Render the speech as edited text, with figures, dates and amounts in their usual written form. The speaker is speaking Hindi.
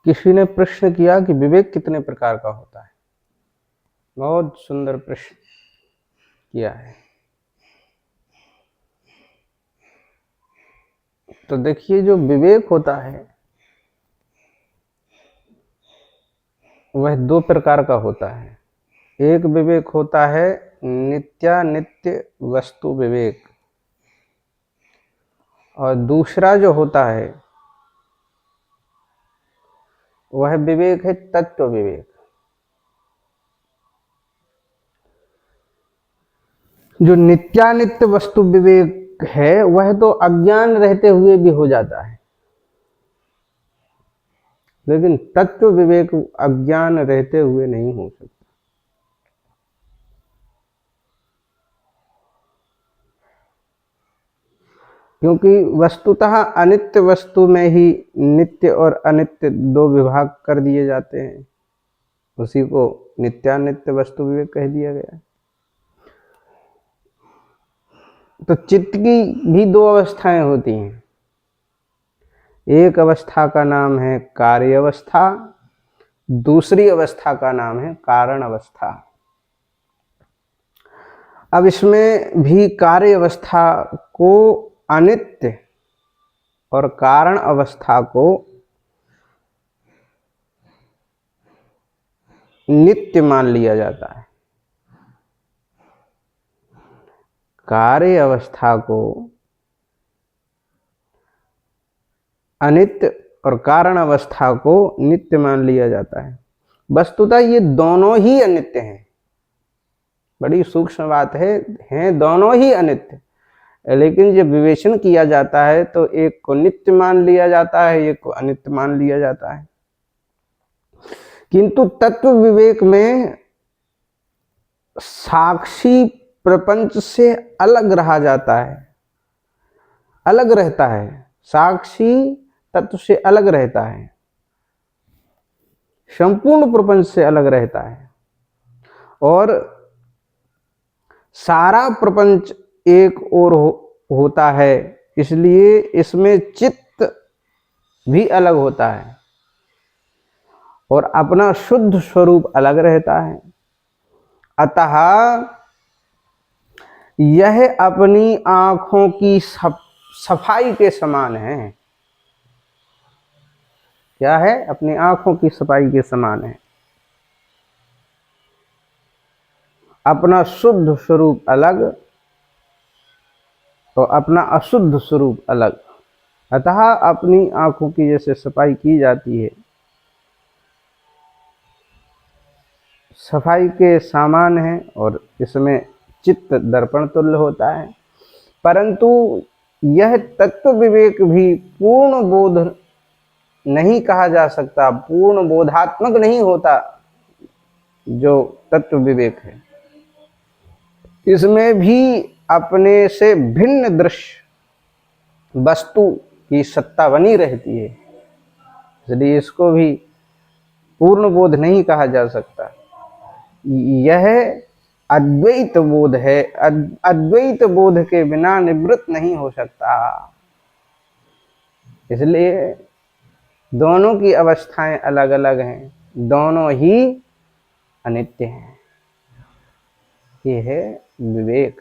किसी ने प्रश्न किया कि विवेक कितने प्रकार का होता है। बहुत सुंदर प्रश्न किया है। तो देखिए, जो विवेक होता है वह दो प्रकार का होता है। एक विवेक होता है नित्यानित्य वस्तु विवेक, और दूसरा जो होता है वह विवेक है तत्व विवेक। जो नित्यानित्य वस्तु विवेक है वह तो अज्ञान रहते हुए भी हो जाता है, लेकिन तत्व विवेक अज्ञान रहते हुए नहीं हो सकता। क्योंकि वस्तुतः अनित्य वस्तु में ही नित्य और अनित्य दो विभाग कर दिए जाते हैं, उसी को नित्यानित्य वस्तु विवेक कह दिया गया है। तो चित्त की भी दो अवस्थाएं होती हैं। एक अवस्था का नाम है कार्य अवस्था, दूसरी अवस्था का नाम है कारण अवस्था। अब इसमें भी कार्य अवस्था को अनित्य और कारण अवस्था को नित्य मान लिया जाता है। कार्य अवस्था को अनित्य और कारण अवस्था को नित्य मान लिया जाता है। वस्तुतः ये दोनों ही अनित्य हैं। बड़ी सूक्ष्म बात है दोनों ही अनित्य, लेकिन जब विवेचन किया जाता है तो एक को नित्य मान लिया जाता है, एक को अनित्य मान लिया जाता है। किंतु तत्व विवेक में साक्षी प्रपंच से अलग रहा जाता है, अलग रहता है। साक्षी तत्व से अलग रहता है, संपूर्ण प्रपंच से अलग रहता है, और सारा प्रपंच एक और होता है, इसलिए इसमें चित्त भी अलग होता है और अपना शुद्ध स्वरूप अलग रहता है। अतः यह अपनी आंखों की सफाई के समान है। क्या है? अपनी आंखों की सफाई के समान है। अपना शुद्ध स्वरूप अलग तो अपना अशुद्ध स्वरूप अलग। अतः अपनी आंखों की जैसे सफाई की जाती है, सफाई के सामान है, और इसमें चित्त दर्पण तुल्य होता है। परंतु यह तत्व विवेक भी पूर्ण बोध नहीं कहा जा सकता, पूर्ण बोधात्मक नहीं होता जो तत्व विवेक है। इसमें भी अपने से भिन्न दृश्य वस्तु की सत्ता बनी रहती है, इसलिए इसको भी पूर्ण बोध नहीं कहा जा सकता। यह अद्वैत बोध है, अद्वैत बोध के बिना निवृत्त नहीं हो सकता। इसलिए दोनों की अवस्थाएं अलग अलग हैं, दोनों ही अनित्य हैं। ये है विवेक।